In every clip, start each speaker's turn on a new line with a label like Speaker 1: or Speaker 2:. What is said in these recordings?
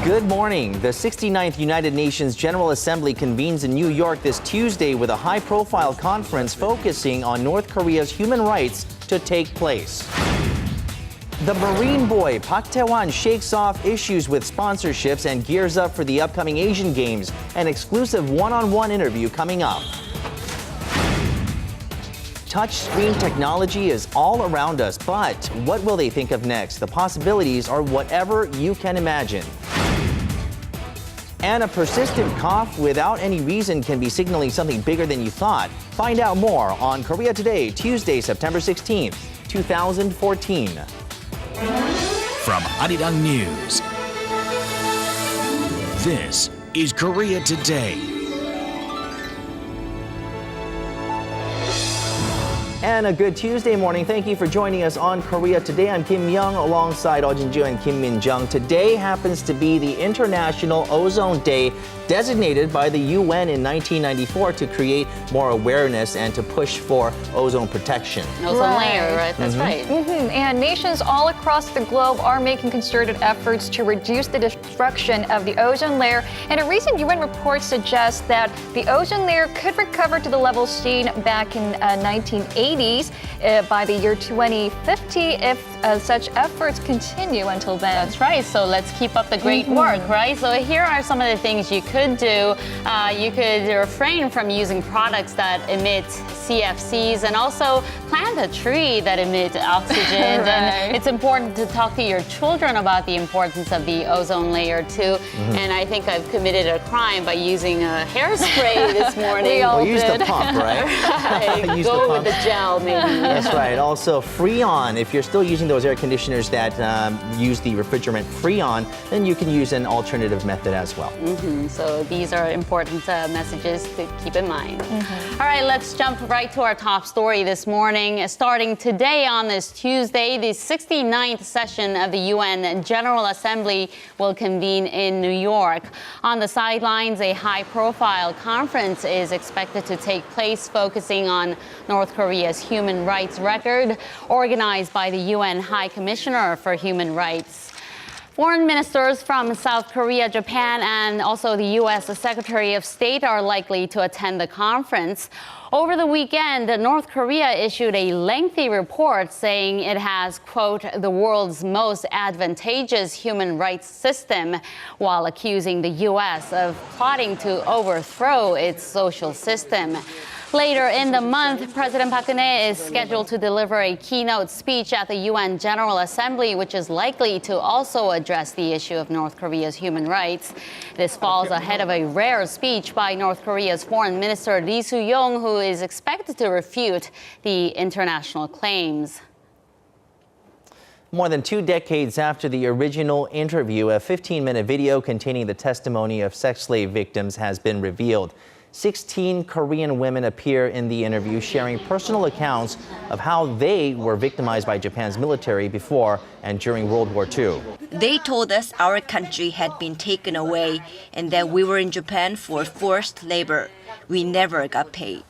Speaker 1: Good morning. The 69th United Nations General Assembly convenes in New York this Tuesday with a high-profile conference focusing on North Korea's human rights to take place. The Marine boy Park Tae-hwan shakes off issues with sponsorships and gears up for the upcoming Asian Games. An exclusive one-on-one interview coming up. Touchscreen technology is all around us, but what will they think of next? The possibilities are whatever you can imagine. And a persistent cough without any reason can be signaling something bigger than you thought. Find out more on Korea Today, Tuesday, September 16th, 2014.
Speaker 2: From Arirang News, this is Korea Today.
Speaker 1: And a good Tuesday morning. Thank you for joining us on Korea Today. I'm Kim Young alongside Oh Jin-ju and Kim Min-jung. Today happens to be the International Ozone Day, designated by the UN in 1994 to create more awareness and to push for ozone protection.
Speaker 3: Ozone layer, right? That's right.
Speaker 4: And nations all across the globe are making concerted efforts to reduce the destruction of the ozone layer. And a recent UN report suggests that the ozone layer could recover to the level seen back in 1980s by the year 2050 if such efforts continue until then.
Speaker 3: That's right. So let's keep up the great work, right? So here are some of the things you could do. You could refrain from using products that emit CFCs and also plant a tree that emits oxygen.
Speaker 4: Right.
Speaker 3: And it's important to talk to your children about the importance of the ozone layer too. And I think I've committed a crime by using a hairspray this morning.
Speaker 4: We all
Speaker 1: Use the
Speaker 4: did.
Speaker 1: pump, right? Use
Speaker 3: Go
Speaker 1: the
Speaker 3: with the
Speaker 1: pump.
Speaker 3: gel, maybe.
Speaker 1: That's right. Also, Freon. If you're still using those air conditioners that use the refrigerant Freon, then you can use an alternative method as well.
Speaker 3: So these are important messages to keep in mind. All right, let's jump right to our top story this morning. Starting today on this Tuesday, the 69th session of the UN General Assembly will convene in New York. On the sidelines, a high-profile conference is expected to take place focusing on North Korea's human rights record, organized by the UN High Commissioner for Human Rights. Foreign ministers from South Korea, Japan, and also the U.S. Secretary of State are likely to attend the conference. Over the weekend, North Korea issued a lengthy report saying it has, quote, the world's most advantageous human rights system, while accusing the U.S. of plotting to overthrow its social system. Later in the month, President Park Geun-hye is scheduled to deliver a keynote speech at the UN General Assembly, which is likely to also address the issue of North Korea's human rights. This falls ahead of a rare speech by North Korea's Foreign Minister Lee Soo-yong, who is expected to refute the international claims.
Speaker 1: More than 2 decades after the original interview, a 15-minute video containing the testimony of sex slave victims has been revealed. 16 Korean women appear in the interview, sharing personal accounts of how they were victimized by Japan's military before and during World War II.
Speaker 5: They told us our country had been taken away and that we were in Japan for forced labor. We never got paid.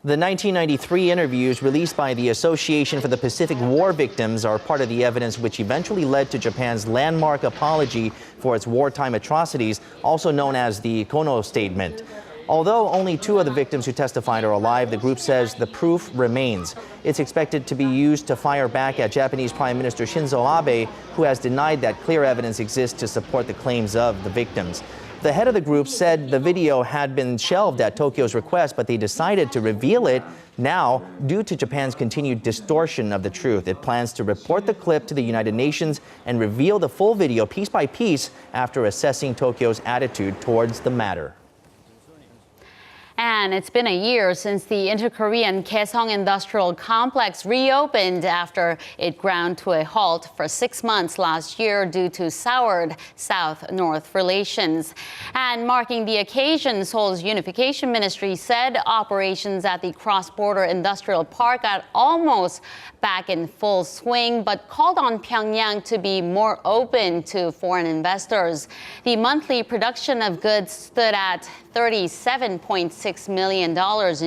Speaker 1: The 1993 interviews released by the Association for the Pacific War Victims are part of the evidence which eventually led to Japan's landmark apology for its wartime atrocities, also known as the Kono Statement. Although only 2 of the victims who testified are alive, the group says the proof remains. It's expected to be used to fire back at Japanese Prime Minister Shinzo Abe, who has denied that clear evidence exists to support the claims of the victims. The head of the group said the video had been shelved at Tokyo's request, but they decided to reveal it now due to Japan's continued distortion of the truth. It plans to report the clip to the United Nations and reveal the full video piece by piece after assessing Tokyo's attitude towards the matter.
Speaker 3: And it's been a year since the inter-Korean Kaesong Industrial Complex reopened after it ground to a halt for 6 months last year due to soured South-North relations. And marking the occasion, Seoul's Unification Ministry said operations at the cross-border industrial park are almost back in full swing, but called on Pyongyang to be more open to foreign investors. The monthly production of goods stood at 37.6 million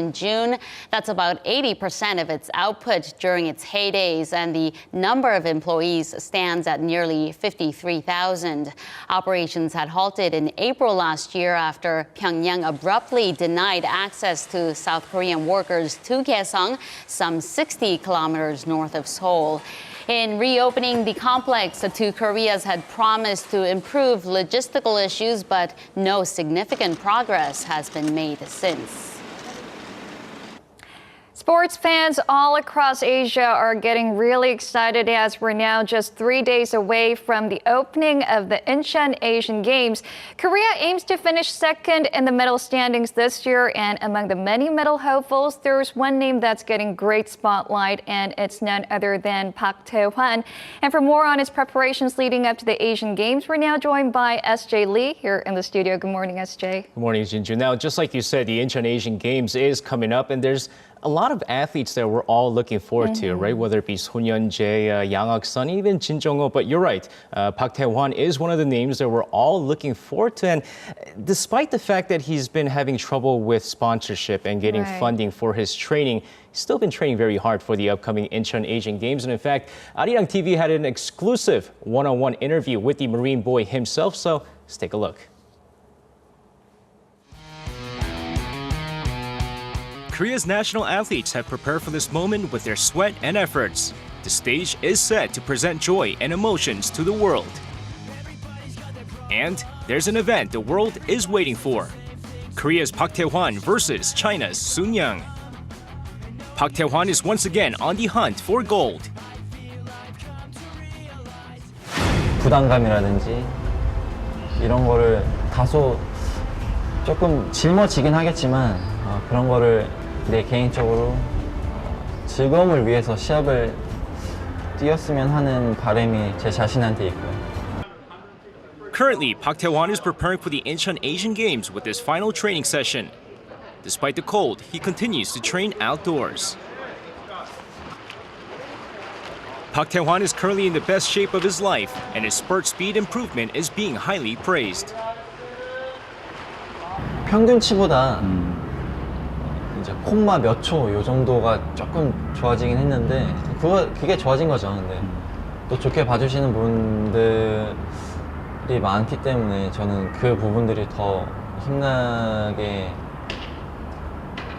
Speaker 3: in June. That's about 80% of its output during its heydays, and the number of employees stands at nearly 53,000. Operations had halted in April last year after Pyongyang abruptly denied access to South Korean workers to Kaesong, some 60 kilometers north of Seoul. In reopening the complex, the two Koreas had promised to improve logistical issues, but no significant progress has been made since.
Speaker 4: Sports fans all across Asia are getting really excited as we're now just 3 days away from the opening of the Incheon Asian Games. Korea aims to finish second in the medal standings this year, and among the many medal hopefuls, there's one name that's getting great spotlight, and it's none other than Park Tae-hwan. And for more on his preparations leading up to the Asian Games, we're now joined by SJ Lee here in the studio. Good morning, SJ.
Speaker 6: Good morning, Jinju. Now, just like you said, the Incheon Asian Games is coming up, and there's a lot of athletes that we're all looking forward to, right? Whether it be Son Yeon-jae, Yang Ak-sun, even Jin Jong-ho. But you're right, Park Tae-hwan is one of the names that we're all looking forward to. And despite the fact that he's been having trouble with sponsorship and getting funding for his training, he's still been training very hard for the upcoming Incheon Asian Games. And in fact, Arirang TV had an exclusive one-on-one interview with the Marine boy himself. So let's take a look. Korea's national athletes have prepared for this moment with their sweat and efforts. The stage is set to present joy and emotions to the world. And there's an event the world is waiting for. Korea's Park Tae-hwan versus China's Sun Young. Park Tae-hwan is once again on the hunt for gold.
Speaker 7: 부담감이라든지 이런 거를 다소 조금 짊어지긴 하겠지만 그런 거를 내 개인적으로 즐거움을 위해서 시합을 뛰었으면 하는 바람이 제 자신한테 있고요.
Speaker 6: Currently, Park Tae-hwan is preparing for the Incheon Asian Games with his final training session. Despite the cold, he continues to train outdoors. Park Tae-hwan is currently in the best shape of his life, and his spurt speed improvement is being highly praised.
Speaker 7: 평균치보다 이제 콤마 몇 초 요 정도가 조금 좋아지긴 했는데 그게 좋아진 거죠. 근데 또 좋게 봐주시는 분들이 많기 때문에 저는 그 부분들이 더 힘나게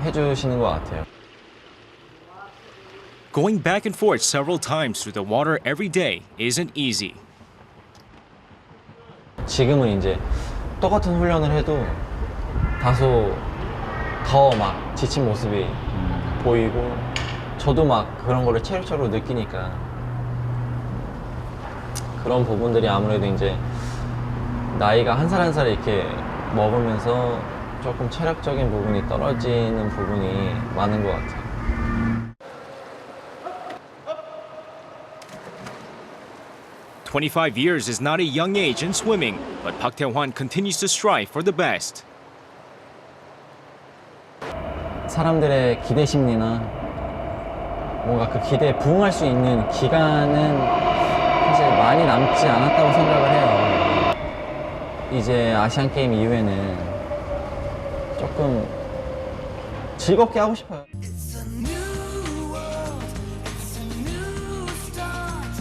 Speaker 7: 해주시는 것 같아요.
Speaker 6: Going back and forth several times through the water every day isn't easy.
Speaker 7: 지금은 이제 똑같은 훈련을 해도 다소 더 막 지친 모습이 보이고 저도 막 그런 거를 체력적으로 느끼니까 그런 부분들이 아무래도 이제 나이가 한 살 한 살 이렇게 먹으면서 조금 체력적인 부분이 떨어지는 부분이 많은 것 같아요.
Speaker 6: 25 years is not a young age in swimming, but Park Tae-hwan continues to strive for the best.
Speaker 7: 사람들의 기대 심리나 뭔가 그 기대에 부응할 수 있는 기간은 사실 많이 남지 않았다고 생각을 해요. 이제 아시안 게임 이후에는 조금 즐겁게 하고 싶어요.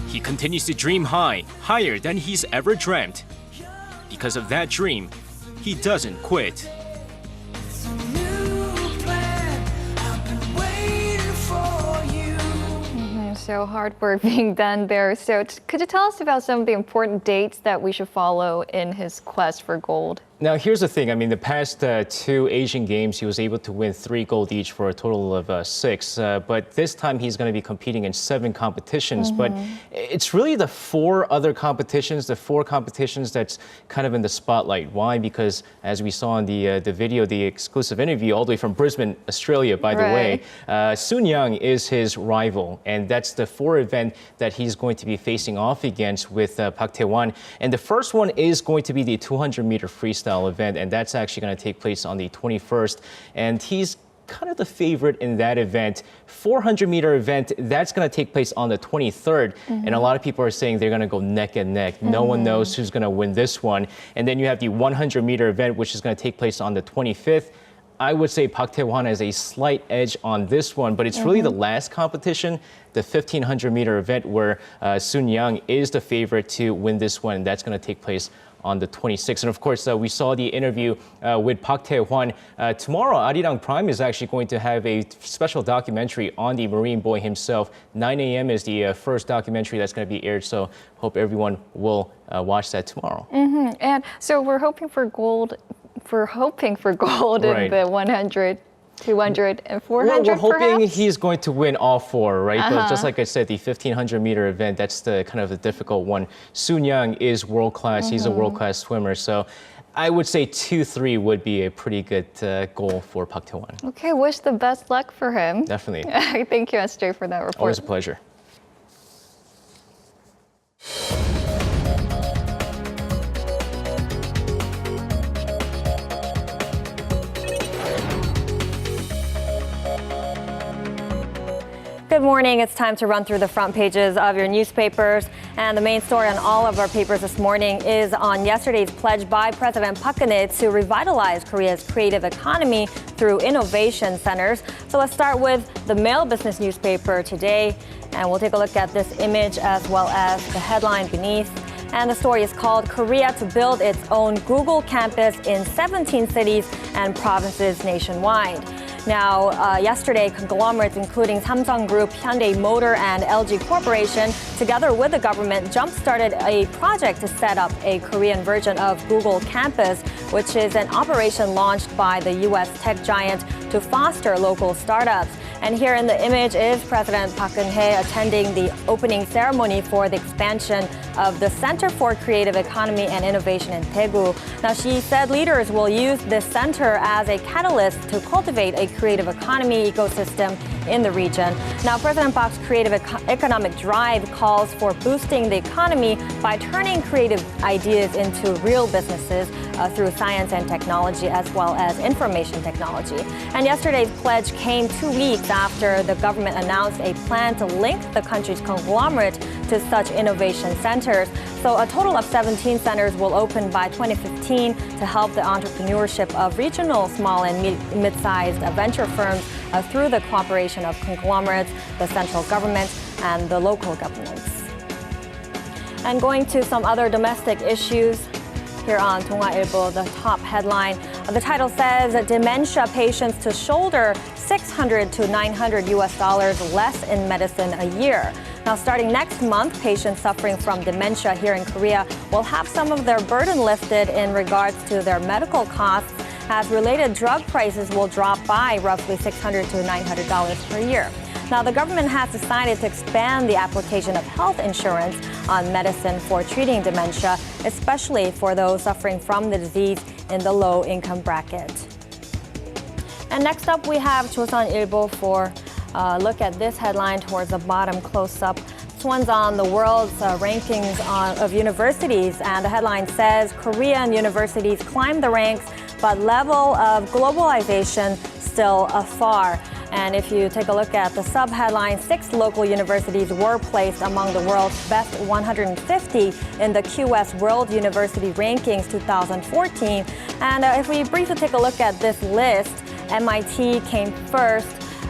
Speaker 6: He continues to dream high, higher than he's ever dreamt. Because of that dream, he doesn't quit.
Speaker 4: So hard work being done there. So could you tell us about some of the important dates that we should follow in his quest for gold?
Speaker 6: Now, here's the thing. I mean, the past two Asian Games, he was able to win 3 gold each for a total of 6. But this time, he's going to be competing in 7 competitions. But it's really the 4 other competitions, the 4 competitions that's kind of in the spotlight. Why? Because as we saw in the video, the exclusive interview, all the way from Brisbane, Australia, by the way, Sun Young is his rival. And that's the 4 event that he's going to be facing off against with Park Tae-hwan. And the first one is going to be the 200-meter freestyle event, and that's actually going to take place on the 21st. And he's kind of the favorite in that event. 400-meter event, that's going to take place on the 23rd. And a lot of people are saying they're going to go neck and neck. No one knows who's going to win this one. And then you have the 100-meter event, which is going to take place on the 25th. I would say Park Tae-hwan has a slight edge on this one, but it's really the last competition, the 1,500-meter event, where Sun Young is the favorite to win this one. That's going to take place on the 26th. And of course, we saw the interview with Park Tae-hwan. Tomorrow, Arirang Prime is actually going to have a special documentary on the Marine boy himself. 9 a.m. is the first documentary that's going to be aired, so hope everyone will watch that tomorrow.
Speaker 4: And so we're hoping for gold.
Speaker 6: Right.
Speaker 4: In the 100, 200, and 400.
Speaker 6: We're hoping
Speaker 4: perhaps?
Speaker 6: he's going to win all four, right? But just like I said, the 1,500-meter event, that's the kind of the difficult one. Sun Young is world-class. He's a world-class swimmer. So I would say 2-3 would be a pretty good goal for Park Tae-hwan.
Speaker 4: Okay, wish the best luck for him.
Speaker 6: Definitely.
Speaker 4: Thank you, SJ, for that report.
Speaker 6: Always a pleasure.
Speaker 8: Good morning. It's time to run through the front pages of your newspapers. And the main story on all of our papers this morning is on yesterday's pledge by President Park Geun-hye to revitalize Korea's creative economy through innovation centers. So let's start with the Mail Business newspaper today. And we'll take a look at this image as well as the headline beneath. And the story is called Korea to Build Its Own Google Campus in 17 Cities and Provinces Nationwide. Now, yesterday, conglomerates including Samsung Group, Hyundai Motor, and LG Corporation, together with the government, jump-started a project to set up a Korean version of Google Campus, which is an operation launched by the U.S. tech giant to foster local startups. And here in the image is President Park Geun-hye attending the opening ceremony for the expansion of the Center for Creative Economy and Innovation in Daegu. Now, she said leaders will use this center as a catalyst to cultivate a creative economy ecosystem in the region. Now, President Park's creative economic drive calls for boosting the economy by turning creative ideas into real businesses through science and technology as well as information technology. And yesterday's pledge came 2 weeks after the government announced a plan to link the country's conglomerate to such innovation centers. So a total of 17 centers will open by 2015 to help the entrepreneurship of regional small and mid-sized venture firms through the cooperation of conglomerates, the central government, and the local governments. And going to some other domestic issues, here on 동아일보, the top headline. The title says dementia patients to shoulder $600 to $900 less in medicine a year. Now, starting next month, patients suffering from dementia here in Korea will have some of their burden lifted in regards to their medical costs, as related drug prices will drop by roughly $600 to $900 per year. Now, the government has decided to expand the application of health insurance on medicine for treating dementia, especially for those suffering from the disease in the low-income bracket. And next up, we have 조선일보 for a look at this headline towards the bottom close-up. This one's on the world's rankings of universities, and the headline says Korean universities climb the ranks, but level of globalization still afar. And if you take a look at the sub-headline, 6 local universities were placed among the world's best 150 in the QS World University Rankings 2014. And if we briefly take a look at this list, MIT came first,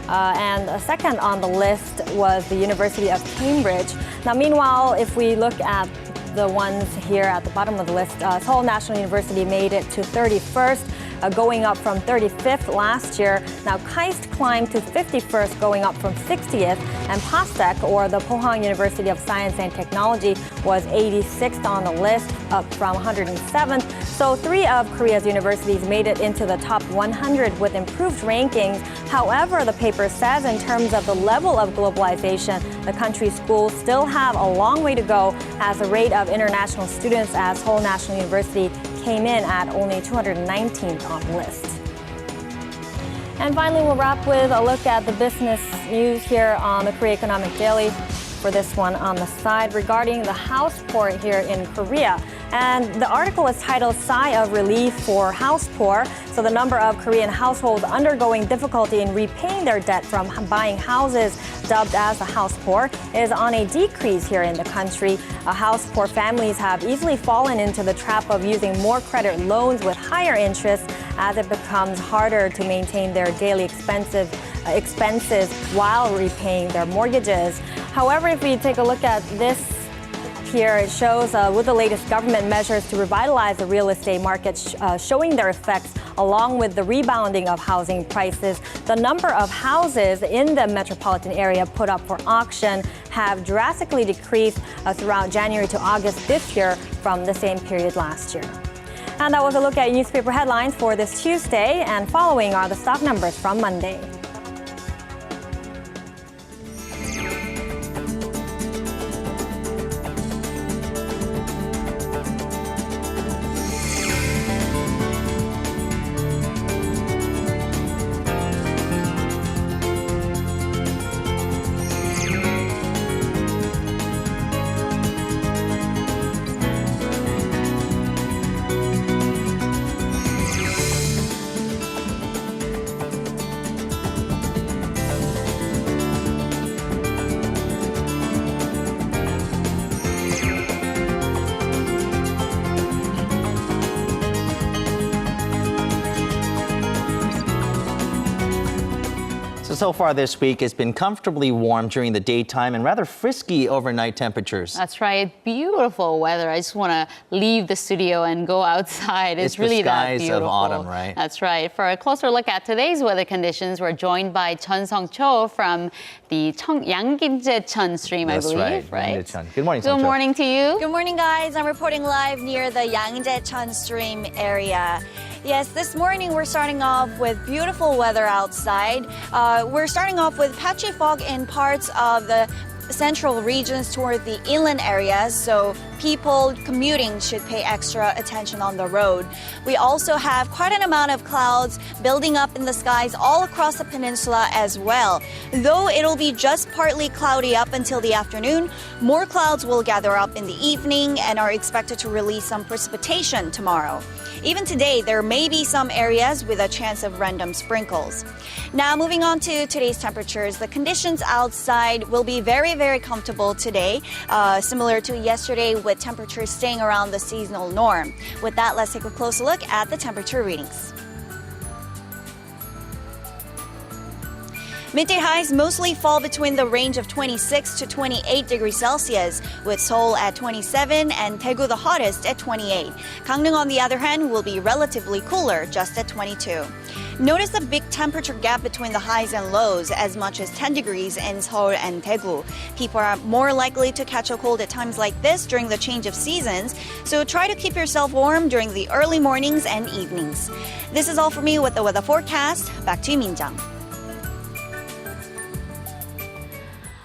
Speaker 8: and second on the list was the University of Cambridge. Now, meanwhile, if we look at the ones here at the bottom of the list, Seoul National University made it to 31st. Going up from 35th last year. Now, KAIST climbed to 51st, going up from 60th. And POSTECH, or the Pohang University of Science and Technology, was 86th on the list, up from 107th. So 3 of Korea's universities made it into the top 100 with improved rankings. However, the paper says in terms of the level of globalization, the country's schools still have a long way to go, as the rate of international students at Seoul National University came in at only 219th on the list. And finally, we'll wrap with a look at the business news here on the Korea Economic Daily. For this one on the side regarding the house poor here in Korea. And the article is titled Sigh of Relief for House Poor. So the number of Korean households undergoing difficulty in repaying their debt from buying houses, dubbed as the house poor, is on a decrease here in the country. House poor families have easily fallen into the trap of using more credit loans with higher interest, as it becomes harder to maintain their daily expenses while repaying their mortgages. However, if we take a look at this here, it shows with the latest government measures to revitalize the real estate market showing their effects along with the rebounding of housing prices. The number of houses in the metropolitan area put up for auction have drastically decreased throughout January to August this year from the same period last year. And that was a look at newspaper headlines for this Tuesday, and following are the stock numbers from Monday.
Speaker 1: So far this week, it's been comfortably warm during the daytime and rather frisky overnight temperatures.
Speaker 3: That's right. Beautiful weather. I just want to leave the studio and go outside. It's really that beautiful.
Speaker 1: It's the skies of autumn, right?
Speaker 3: That's right. For a closer look at today's weather conditions, we're joined by Chun Sung-cho from the Yangginjecheon stream, I believe.
Speaker 1: That's right. Yangginjecheon. Good morning,
Speaker 3: Good morning to you.
Speaker 9: Good morning, guys. I'm reporting live near the Yangginjecheon stream area. Yes, this morning we're starting off with beautiful weather outside. We're starting off with patchy fog in parts of the central regions toward the inland areas, so people commuting should pay extra attention on the road. We also have quite an amount of clouds building up in the skies all across the peninsula as well. Though it'll be just partly cloudy up until the afternoon, more clouds will gather up in the evening and are expected to release some precipitation tomorrow. Even today, there may be some areas with a chance of random sprinkles. Now, moving on to today's temperatures, the conditions outside will be very, very comfortable today, similar to yesterday with temperatures staying around the seasonal norm. With that, let's take a closer look at the temperature readings. Midday highs mostly fall between the range of 26 to 28 degrees Celsius, with Seoul at 27 and Daegu the hottest at 28. Gangneung, on the other hand, will be relatively cooler, just at 22. Notice the big temperature gap between the highs and lows, as much as 10 degrees in Seoul and Daegu. People are more likely to catch a cold at times like this during the change of seasons, so try to keep yourself warm during the early mornings and evenings. This is all for me with the weather forecast. Back to you, Min-jang.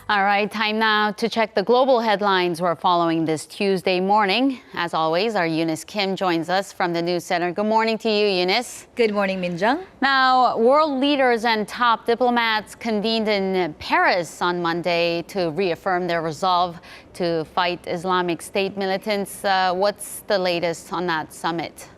Speaker 3: All right, time now to check the global headlines we're following this Tuesday morning. As always, our Eunice Kim joins us from the News Center. Good morning to you, Eunice.
Speaker 10: Good morning, Min-jung.
Speaker 3: Now, world leaders and top diplomats convened in Paris on Monday to reaffirm their resolve to fight Islamic State militants. What's the latest on that summit?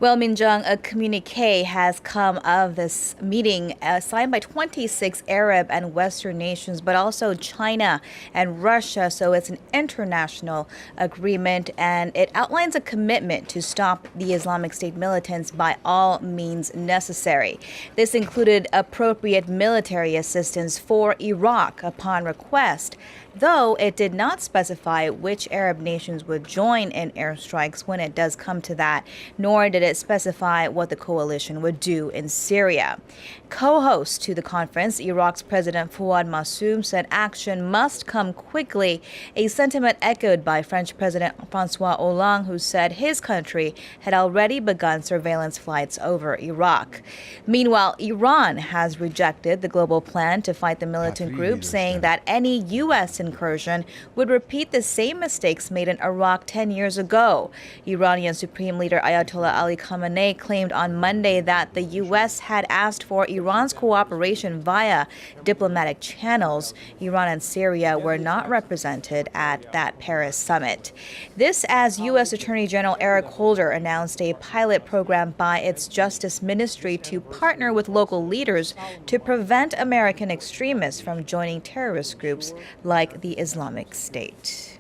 Speaker 10: Well, Min-jung, a communique has come of this meeting signed by 26 Arab and Western nations, but also China and Russia. So it's an international agreement, and it outlines a commitment to stop the Islamic State militants by all means necessary. This included appropriate military assistance for Iraq upon request, though it did not specify which Arab nations would join in airstrikes when it does come to that, nor did it specify what the coalition would do in Syria. Co-host to the conference, Iraq's President Fouad Massoum said action must come quickly, a sentiment echoed by French President François Hollande, who said his country had already begun surveillance flights over Iraq. Meanwhile, Iran has rejected the global plan to fight the militant group, saying that any U.S. incursion would repeat the same mistakes made in Iraq 10 years ago. Iranian Supreme Leader Ayatollah Ali Khamenei claimed on Monday that the U.S. had asked for Iran's cooperation via diplomatic channels. Iran and Syria were not represented at that Paris summit. This as U.S. Attorney General Eric Holder announced a pilot program by its Justice Ministry to partner with local leaders to prevent American extremists from joining terrorist groups like the Islamic State.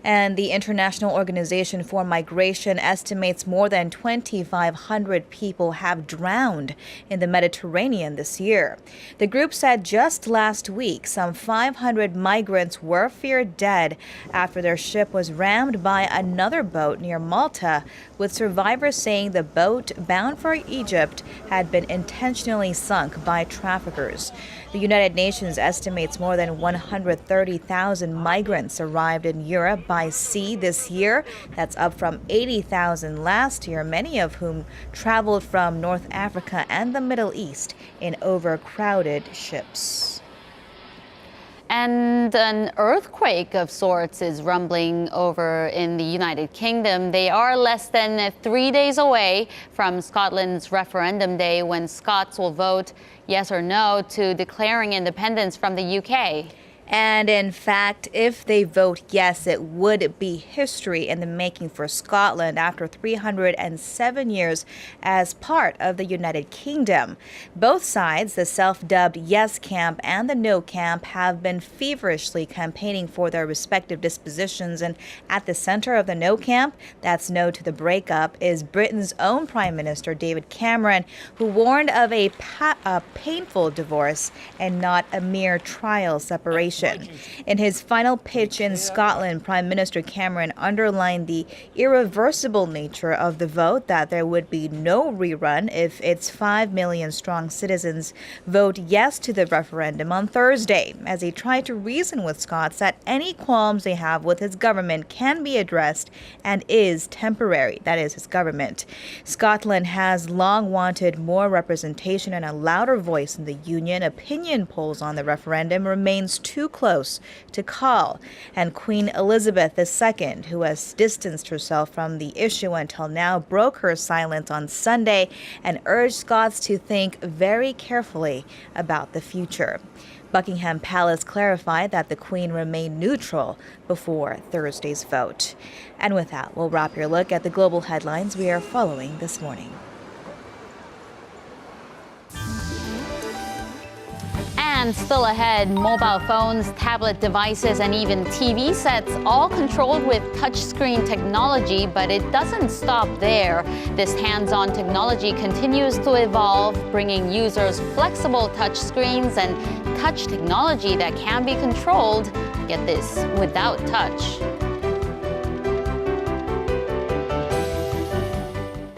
Speaker 10: And the International Organization for Migration estimates more than 2,500 people have drowned in the Mediterranean this year. The group said just last week, some 500 migrants were feared dead after their ship was rammed by another boat near Malta, with survivors saying the boat bound for Egypt had been intentionally sunk by traffickers. The United Nations estimates more than 130,000 migrants arrived in Europe by sea this year. That's up from 80,000 last year, many of whom traveled from North Africa and the Middle East in overcrowded ships.
Speaker 3: And an earthquake of sorts is rumbling over in the United Kingdom. They are less than 3 days away from Scotland's referendum day, when Scots will vote yes or no to declaring independence from the UK.
Speaker 10: And in fact, if they vote yes, it would be history in the making for Scotland after 307 years as part of the United Kingdom. Both sides, the self-dubbed yes camp and the no camp, have been feverishly campaigning for their respective dispositions. And at the center of the no camp, that's no to the breakup, is Britain's own Prime Minister David Cameron, who warned of a painful divorce and not a mere trial separation. In his final pitch in Scotland, Prime Minister Cameron underlined the irreversible nature of the vote, that there would be no rerun if its 5 million strong citizens vote yes to the referendum on Thursday, as he tried to reason with Scots that any qualms they have with his government can be addressed and is temporary. That is, his government. Scotland has long wanted more representation and a louder voice in the union. Opinion polls on the referendum remains too close to call, and Queen Elizabeth II, who has distanced herself from the issue until now, broke her silence on Sunday and urged Scots to think very carefully about the future. Buckingham Palace clarified that the Queen remained neutral before Thursday's vote. And with that, we'll wrap your look at the global headlines we are following this morning.
Speaker 3: And still ahead, mobile phones, tablet devices, and even TV sets, all controlled with touchscreen technology, but it doesn't stop there. This hands-on technology continues to evolve, bringing users flexible touchscreens and touch technology that can be controlled, get this, without touch.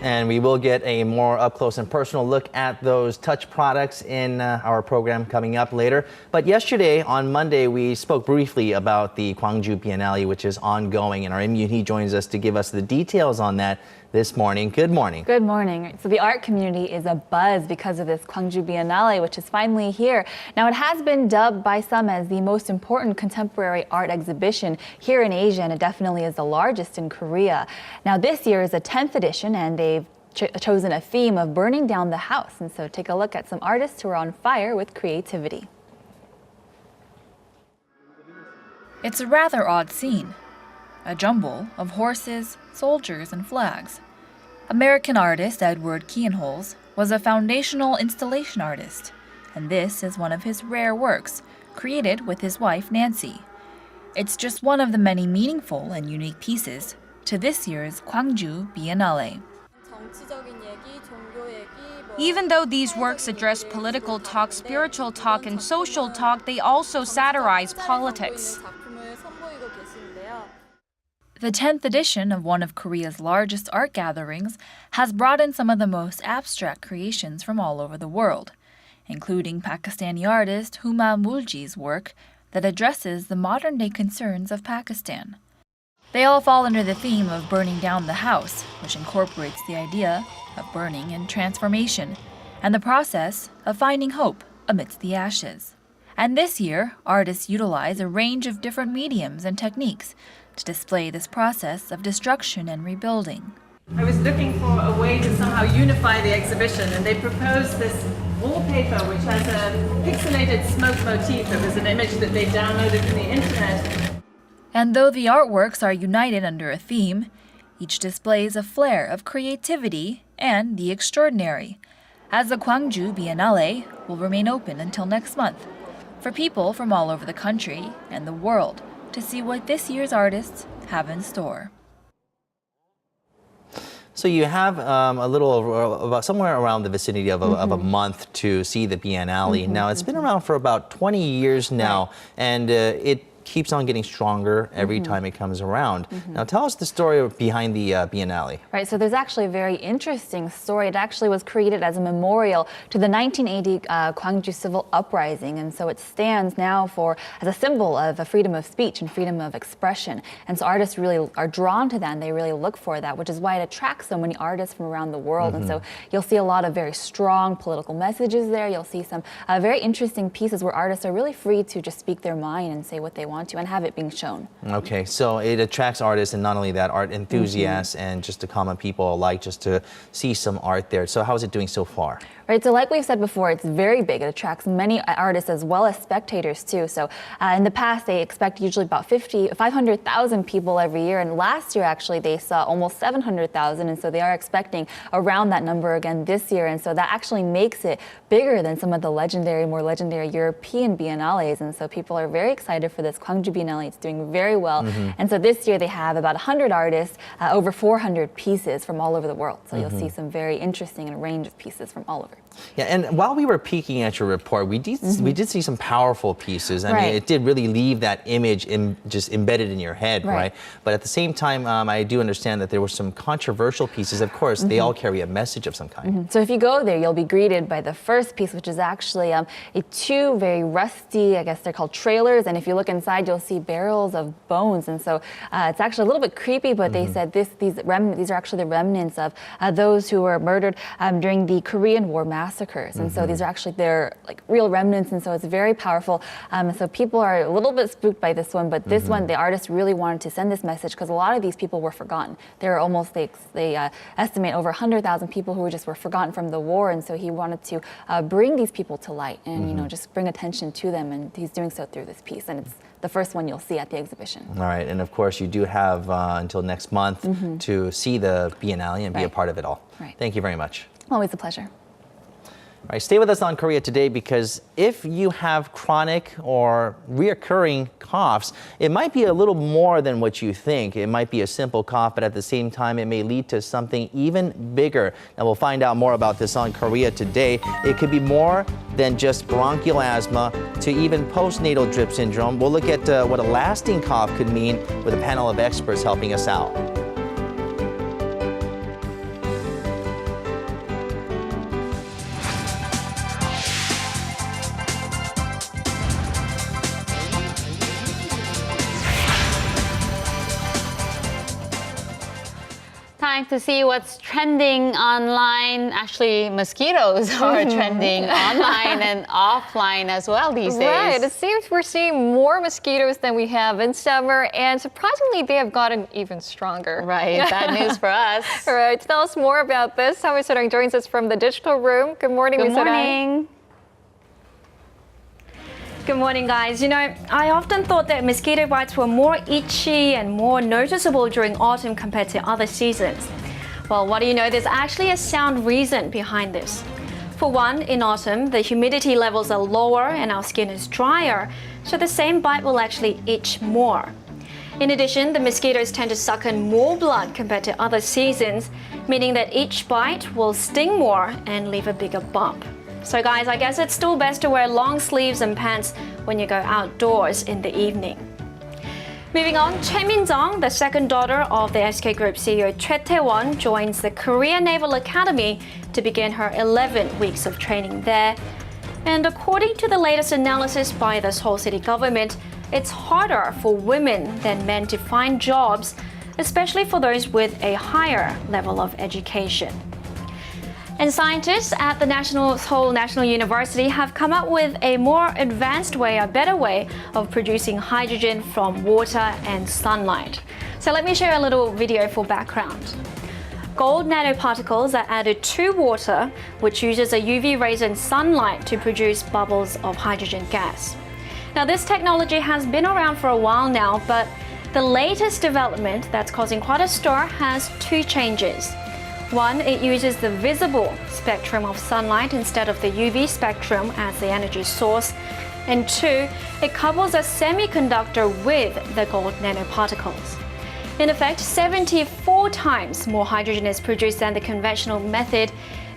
Speaker 1: And we will get a more up-close and personal look at those touch products in our program coming up later. But yesterday, on Monday, we spoke briefly about the Gwangju Biennale, which is ongoing. And our Im Yoon-hee joins us to give us the details on that this morning. Good morning.
Speaker 11: Good morning. So the art community is abuzz because of this Gwangju Biennale, which is finally here. Now, it has been dubbed by some as the most important contemporary art exhibition here in Asia, and it definitely is the largest in Korea. Now, this year is the 10th edition, and they've chosen a theme of burning down the house. And so take a look at some artists who are on fire with creativity.
Speaker 12: It's a rather odd scene. A jumble of horses, soldiers, and flags. American artist Edward Kienholz was a foundational installation artist, and this is one of his rare works, created with his wife Nancy. It's just one of the many meaningful and unique pieces to this year's Gwangju Biennale.
Speaker 13: Even though these works address political talk, spiritual talk, and social talk, they also satirize politics.
Speaker 12: The 10th edition of one of Korea's largest art gatherings has brought in some of the most abstract creations from all over the world, including Pakistani artist Huma Mulji's work that addresses the modern-day concerns of Pakistan. They all fall under the theme of burning down the house, which incorporates the idea of burning and transformation, and the process of finding hope amidst the ashes. And this year, artists utilize a range of different mediums and techniques to display this process of destruction and rebuilding.
Speaker 14: I was looking for a way to somehow unify the exhibition, and they proposed this wallpaper which has a pixelated smoke motif. It was an image that they downloaded from the internet.
Speaker 12: And though the artworks are united under a theme, each displays a flair of creativity and the extraordinary, as the Gwangju Biennale will remain open until next month for people from all over the country and the world to see what this year's artists have in store.
Speaker 1: So you have a little, about somewhere around the vicinity of a month to see the Biennale. Now, it's been around for about 20 years now, and it keeps on getting stronger every time it comes around. Now, tell us the story behind the Biennale.
Speaker 11: Right, so there's actually a very interesting story. It actually was created as a memorial to the 1980 Gwangju civil uprising, and so it stands now as a symbol of freedom of speech and freedom of expression. And so artists really are drawn to that, and they really look for that, which is why it attracts so many artists from around the world. And so you'll see a lot of very strong political messages there. You'll see some very interesting pieces where artists are really free to just speak their mind and say what they want to and have it being shown.
Speaker 1: Okay, so it attracts artists, and not only that, art enthusiasts and just the common people alike, just to see some art there. So how is it doing so far?
Speaker 11: Right, so like we've said before, it's very big. It attracts many artists as well as spectators too. So in the past, they expect usually about 500,000 people every year. And last year, actually, they saw almost 700,000. And so they are expecting around that number again this year. And so that actually makes it bigger than some of the more legendary European biennales. And so people are very excited for this Gwangju Biennale. It's doing very well. And so this year, they have about 100 artists, over 400 pieces from all over the world. So you'll see some very interesting and a range of pieces from all over.
Speaker 1: Yeah, and while we were peeking at your report, we did see some powerful pieces. I mean, it did really leave that image just embedded in your head, right? But at the same time, I do understand that there were some controversial pieces. Of course, they all carry a message of some kind.
Speaker 11: So if you go there, you'll be greeted by the first piece, which is actually two very rusty, I guess they're called trailers. And if you look inside, you'll see barrels of bones. And so it's actually a little bit creepy, but they said these are actually the remnants of those who were murdered during the Korean War massacres. And so these are actually their real remnants, and so it's very powerful. So people are a little bit spooked by this one, but this one, the artist really wanted to send this message because a lot of these people were forgotten. There are almost, they estimate over 100,000 people who were forgotten from the war, and so he wanted to bring these people to light and just bring attention to them, and he's doing so through this piece, and it's the first one you'll see at the exhibition.
Speaker 1: All right, and of course you do have until next month to see the Biennale and be a part of it all. Thank you very much.
Speaker 11: Always a pleasure.
Speaker 1: All right, stay with us on Korea Today, because if you have chronic or reoccurring coughs, it might be a little more than what you think. It might be a simple cough, but at the same time, it may lead to something even bigger. Now, we'll find out more about this on Korea Today. It could be more than just bronchial asthma to even postnatal drip syndrome. We'll look at what a lasting cough could mean with a panel of experts helping us out.
Speaker 3: Time to see what's trending online. Actually, mosquitoes are trending online and offline as well these days.
Speaker 4: Right, it seems we're seeing more mosquitoes than we have in summer, and surprisingly, they have gotten even stronger.
Speaker 3: Right, bad news for us.
Speaker 4: All right, to tell us more about this, Hwa Sorang joins us from the digital room. Good morning,
Speaker 3: Good
Speaker 4: Ms. Sorang.
Speaker 3: morning.
Speaker 15: Good morning, guys. You know, I often thought that mosquito bites were more itchy and more noticeable during autumn compared to other seasons. Well, what do you know? There's actually a sound reason behind this. For one, in autumn, the humidity levels are lower and our skin is drier, so the same bite will actually itch more. In addition, the mosquitoes tend to suck in more blood compared to other seasons, meaning that each bite will sting more and leave a bigger bump. So guys, I guess it's still best to wear long sleeves and pants when you go outdoors in the evening. Moving on, Choi Min-jung, the second daughter of the SK Group CEO Park Tae-hwan, joins the Korea Naval Academy to begin her 11 weeks of training there. And according to the latest analysis by the Seoul City government, it's harder for women than men to find jobs, especially for those with a higher level of education. And scientists at the Seoul National University have come up with a more advanced way, a better way of producing hydrogen from water and sunlight. So let me show you a little video for background. Gold nanoparticles are added to water, which uses a UV rays and sunlight to produce bubbles of hydrogen gas. Now, this technology has been around for a while now, but the latest development that's causing quite a stir has two changes. One, it uses the visible spectrum of sunlight instead of the UV spectrum as the energy source. And two, it couples a semiconductor with the gold nanoparticles. In effect, 74 times more hydrogen is produced than the conventional method,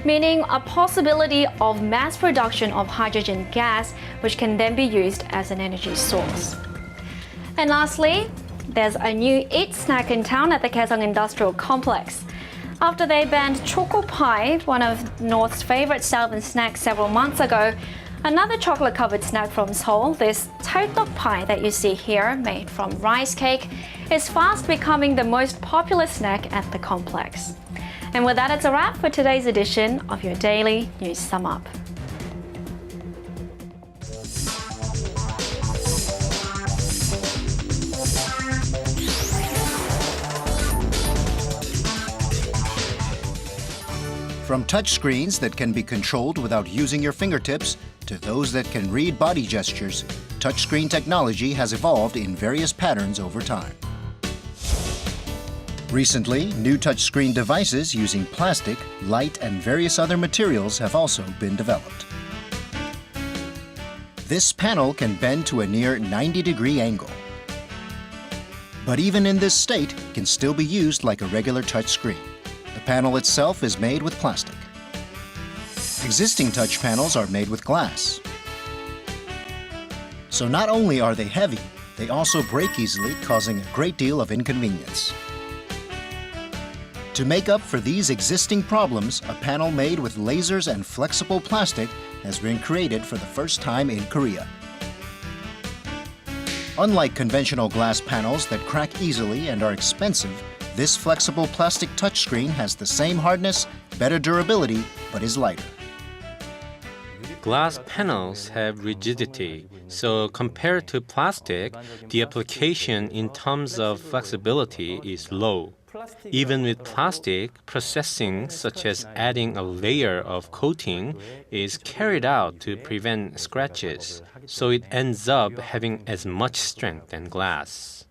Speaker 15: meaning a possibility of mass production of hydrogen gas, which can then be used as an energy source. And lastly, there's a new eat snack in town at the Kaesong Industrial Complex. After they banned choco pie, one of North's favorite southern snacks several months ago, another chocolate-covered snack from Seoul, this tteokbokki pie that you see here, made from rice cake, is fast becoming the most popular snack at the complex. And with that, it's a wrap for today's edition of your Daily News Sum Up.
Speaker 16: From touchscreens that can be controlled without using your fingertips to those that can read body gestures, touchscreen technology has evolved in various patterns over time. Recently, new touchscreen devices using plastic, light, and various other materials have also been developed. This panel can bend to a near 90-degree angle. But even in this state, it can still be used like a regular touchscreen. The panel itself is made with plastic. Existing touch panels are made with glass. So not only are they heavy, they also break easily, causing a great deal of inconvenience. To make up for these existing problems, a panel made with lasers and flexible plastic has been created for the first time in Korea. Unlike conventional glass panels that crack easily and are expensive, this flexible plastic touchscreen has the same hardness, better durability, but is lighter.
Speaker 17: Glass panels have rigidity, so compared to plastic, the application in terms of flexibility is low. Even with plastic, processing such as adding a layer of coating is carried out to prevent scratches, so it ends up having as much strength as glass.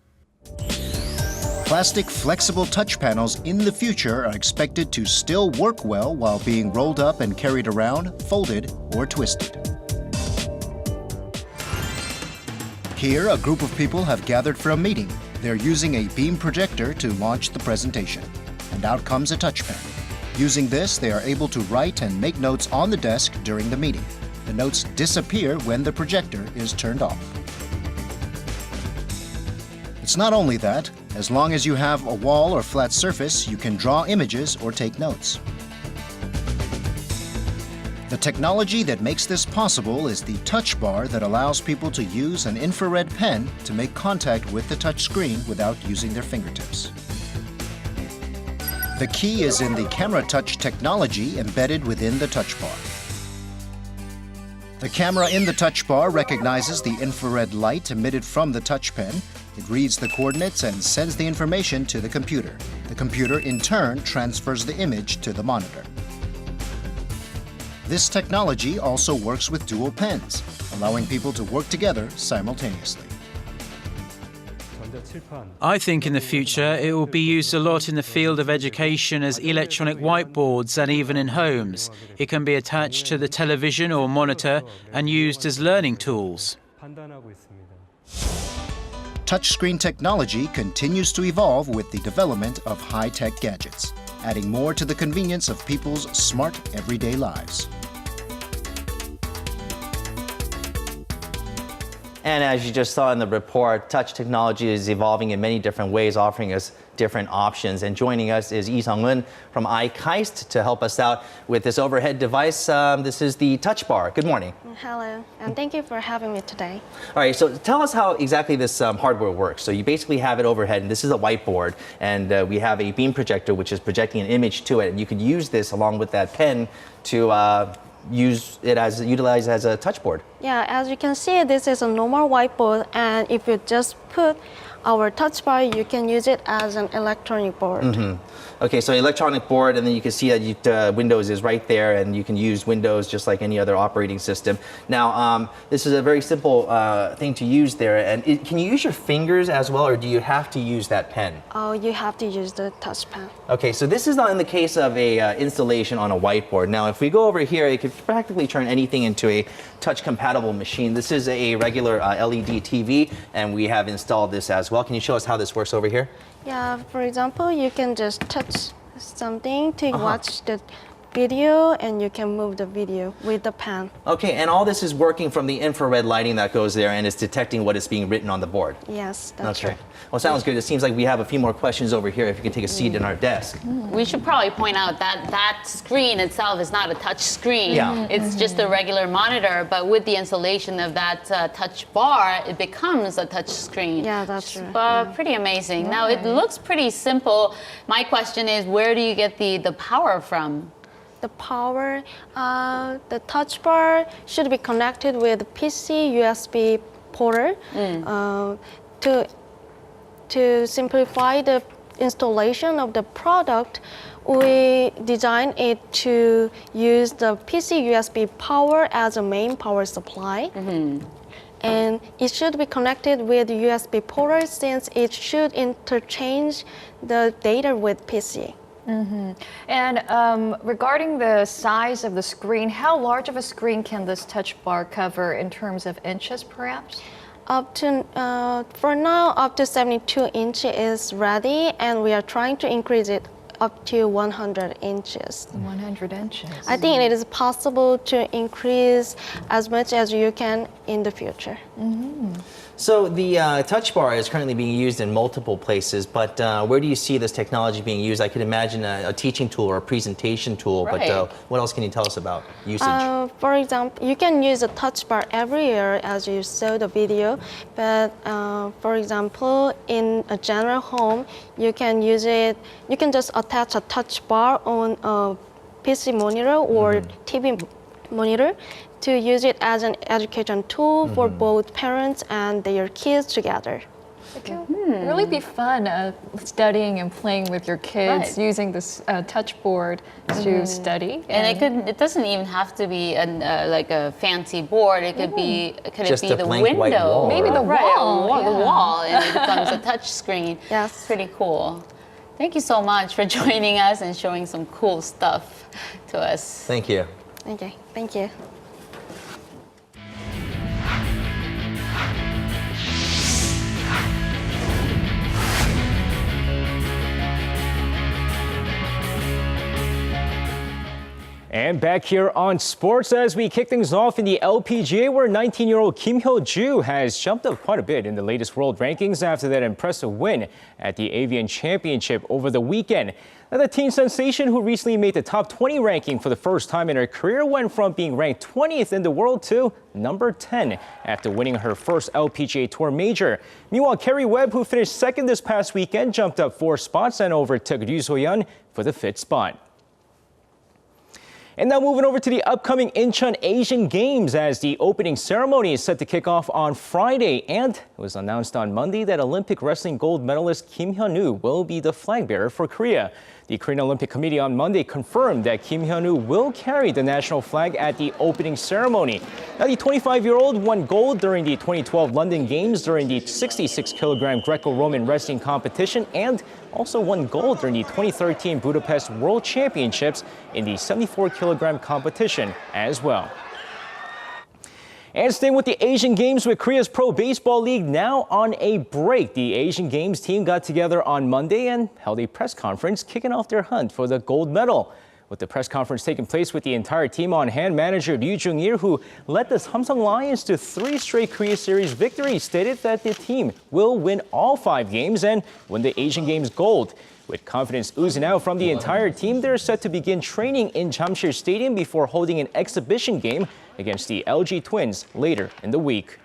Speaker 16: Plastic flexible touch panels in the future are expected to still work well while being rolled up and carried around, folded, or twisted. Here, a group of people have gathered for a meeting. They're using a beam projector to launch the presentation. And out comes a touchpad. Using this, they are able to write and make notes on the desk during the meeting. The notes disappear when the projector is turned off. It's not only that. As long as you have a wall or flat surface, you can draw images or take notes. The technology that makes this possible is the touch bar that allows people to use an infrared pen to make contact with the touch screen without using their fingertips. The key is in the camera touch technology embedded within the touch bar. The camera in the touch bar recognizes the infrared light emitted from the touch pen. It reads the coordinates and sends the information to the computer. The computer, in turn, transfers the image to the monitor. This technology also works with dual pens, allowing people to work together simultaneously.
Speaker 18: I think in the future it will be used a lot in the field of education as electronic whiteboards and even in homes. It can be attached to the television or monitor and used as learning tools.
Speaker 16: Touchscreen technology continues to evolve with the development of high-tech gadgets, adding more to the convenience of people's smart everyday lives.
Speaker 1: And as you just saw in the report, touch technology is evolving in many different ways, offering us different options. And joining us is Lee Sung-eun from iKaist to help us out with this overhead device. This is the touch bar. Good morning.
Speaker 19: Hello, and thank you for having me today.
Speaker 1: All right, so tell us how exactly this hardware works. So you basically have it overhead, and this is a whiteboard, and we have a beam projector which is projecting an image to it, and you could use this along with that pen to utilize as a touch board.
Speaker 19: Yeah, as you can see, this is a normal whiteboard, and if you just put our touch bar, you can use it as an electronic board.
Speaker 1: Mm-hmm. Okay, so electronic board, and then you can see that Windows is right there, and you can use Windows just like any other operating system. Now, this is a very simple thing to use there. And can you use your fingers as well, or do you have to use that pen?
Speaker 19: Oh, you have to use the touch pen.
Speaker 1: Okay, so this is not in the case of a installation on a whiteboard. Now, if we go over here, it could practically turn anything into a touch compatible compatible machine. This is a regular LED TV, and we have installed this as well. Can you show us how this works over here?
Speaker 19: Yeah, for example, you can just touch something to watch the video, and you can move the video with the pen.
Speaker 1: Okay, and all this is working from the infrared lighting that goes there, and it's detecting what is being written on the board.
Speaker 19: Yes, that's right.
Speaker 1: Well, sounds good. It seems like we have a few more questions over here. If you can take a seat in our desk.
Speaker 3: We should probably point out that that screen itself is not a touch screen.
Speaker 1: Yeah.
Speaker 3: It's just a regular monitor, but with the installation of that touch bar, it becomes a touch screen.
Speaker 19: Yeah, that's right.
Speaker 3: Pretty amazing. Now, it looks pretty simple. My question is, where do you get the power from?
Speaker 19: The power, the touch bar should be connected with PC USB port. To simplify the installation of the product, we designed it to use the PC USB power as a main power supply. And it should be connected with USB port since it should interchange the data with PC.
Speaker 4: And regarding the size of the screen, how large of a screen can this touch bar cover in terms of inches, perhaps?
Speaker 19: Up to, for now, up to 72 inches is ready, and we are trying to increase it up to 100 inches.
Speaker 4: 100 inches.
Speaker 19: I think it is possible to increase as much as you can in the future.
Speaker 1: So the touch bar is currently being used in multiple places, but where do you see this technology being used? I could imagine a teaching tool or a presentation tool, but what else can you tell us about usage?
Speaker 19: For example, you can use a touch bar everywhere as you saw the video, but for example, in a general home, you can use it, you can just attach a touch bar on a PC monitor or TV monitor to use it as an education tool for both parents and their kids together.
Speaker 4: It can really be fun studying and playing with your kids using this touch board to study.
Speaker 3: And it doesn't even have to be like a fancy board. It could be
Speaker 1: Just
Speaker 3: it be
Speaker 1: a
Speaker 3: the
Speaker 1: blank white
Speaker 3: window,
Speaker 1: wall,
Speaker 3: maybe the
Speaker 1: right?
Speaker 3: wall, the wall, and it becomes a touch screen.
Speaker 19: Yes,
Speaker 3: pretty cool. Thank you so much for joining us and showing some cool stuff to us.
Speaker 1: Thank you.
Speaker 19: Okay, thank you.
Speaker 6: And back here on sports as we kick things off in the LPGA, where 19-year-old Kim Hyo-joo has jumped up quite a bit in the latest world rankings after that impressive win at the Avian Championship over the weekend. Now, the teen sensation who recently made the top 20 ranking for the first time in her career went from being ranked 20th in the world to number 10 after winning her first LPGA Tour major. Meanwhile, Kerry Webb, who finished second this past weekend, jumped up 4 spots and overtook Ryu So-yeon for the 5th spot. And now moving over to the upcoming Incheon Asian Games, as the opening ceremony is set to kick off on Friday. And it was announced on Monday that Olympic wrestling gold medalist Kim Hyun-woo will be the flag bearer for Korea. The Korean Olympic Committee on Monday confirmed that Kim Hyun-woo will carry the national flag at the opening ceremony. Now, the 25-year-old won gold during the 2012 London Games during the 66-kilogram Greco-Roman wrestling competition and also won gold during the 2013 Budapest World Championships in the 74-kilogram competition as well. And staying with the Asian Games, with Korea's Pro Baseball League now on a break, the Asian Games team got together on Monday and held a press conference kicking off their hunt for the gold medal. With the press conference taking place with the entire team on hand, manager Ryu Jung-il, who led the Samsung Lions to 3 straight Korea Series victories, stated that the team will win all 5 games and win the Asian Games gold. With confidence oozing out from the entire team, they're set to begin training in Jamsil Stadium before holding an exhibition game against the LG Twins later in the week.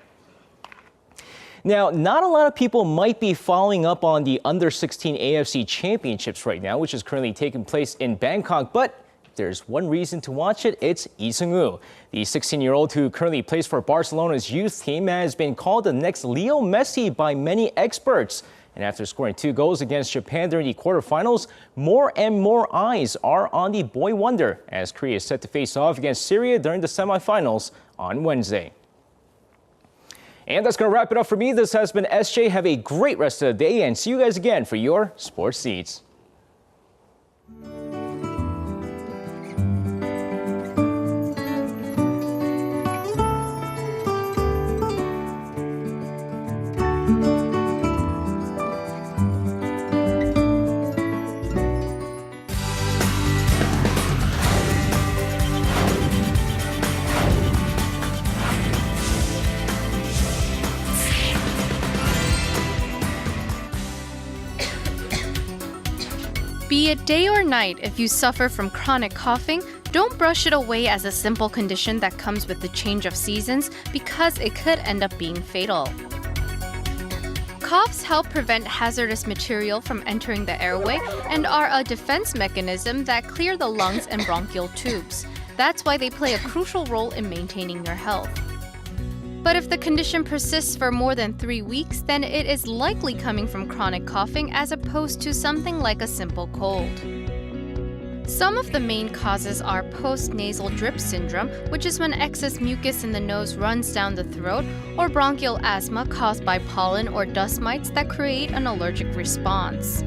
Speaker 6: Now, not a lot of people might be following up on the Under-16 AFC Championships right now, which is currently taking place in Bangkok, but there's one reason to watch it. It's Lee Seung-woo. The 16-year-old who currently plays for Barcelona's youth team has been called the next Leo Messi by many experts. And after scoring 2 goals against Japan during the quarterfinals, more and more eyes are on the boy wonder as Korea is set to face off against Syria during the semifinals on Wednesday. And that's going to wrap it up for me. This has been SJ. Have a great rest of the day and see you guys again for your Sports Seats.
Speaker 20: Be it day or night, if you suffer from chronic coughing, don't brush it away as a simple condition that comes with the change of seasons because it could end up being fatal. Coughs help prevent hazardous material from entering the airway and are a defense mechanism that clear the lungs and bronchial tubes. That's why they play a crucial role in maintaining your health. But if the condition persists for more than 3 weeks, then it is likely coming from chronic coughing as opposed to something like a simple cold. Some of the main causes are postnasal drip syndrome, which is when excess mucus in the nose runs down the throat, or bronchial asthma caused by pollen or dust mites that create an allergic response.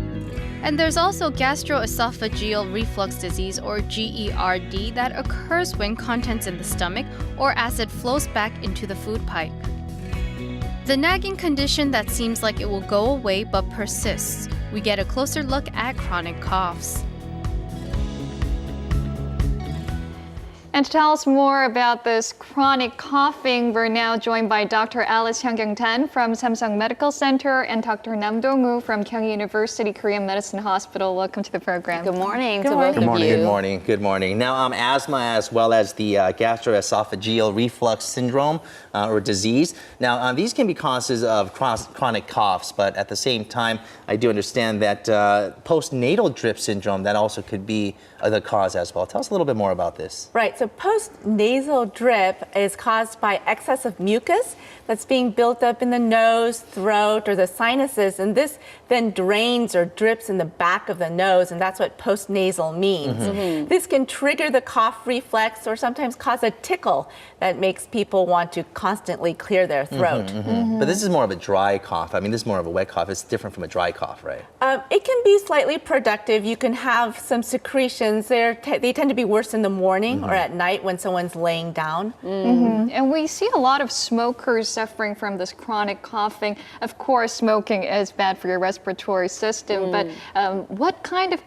Speaker 20: And there's also gastroesophageal reflux disease, or GERD, that occurs when contents in the stomach or acid flows back into the food pipe. The nagging condition that seems like it will go away but persists. We get a closer look at chronic coughs.
Speaker 4: And to tell us more about this chronic coughing, we're now joined by Dr. Alice Hyung-Tan from Samsung Medical Center and Dr. Nam Dong-woo from Kyung University Korean Medicine Hospital. Welcome to the program.
Speaker 3: Good morning
Speaker 4: to
Speaker 3: both of you.
Speaker 1: Good morning. Good morning. Now, asthma as well as the gastroesophageal reflux syndrome or disease. Now, these can be causes of chronic coughs, but at the same time, I do understand that postnatal drip syndrome, that also could be the cause as well. Tell us a little bit more about this.
Speaker 21: Right, so postnasal drip is caused by excess of mucus that's being built up in the nose, throat, or the sinuses, and this then drains or drips in the back of the nose, and that's what postnasal means. This can trigger the cough reflex or sometimes cause a tickle that makes people want to constantly clear their throat.
Speaker 1: But this is more of a dry cough. I mean, this is more of a wet cough. It's different from a dry cough, right?
Speaker 21: It can be slightly productive. You can have some secretions. They tend to be worse in the morning or at night when someone's laying down.
Speaker 4: And we see a lot of smokers suffering from this chronic coughing. Of course, smoking is bad for your respiratory system, but what kind of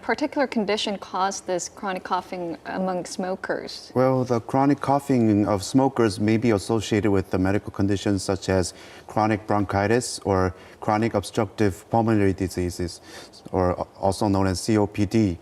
Speaker 4: particular condition caused this chronic coughing among smokers?
Speaker 22: Well, the chronic coughing of smokers may be associated with the medical conditions such as chronic bronchitis or chronic obstructive pulmonary diseases, or also known as COPD.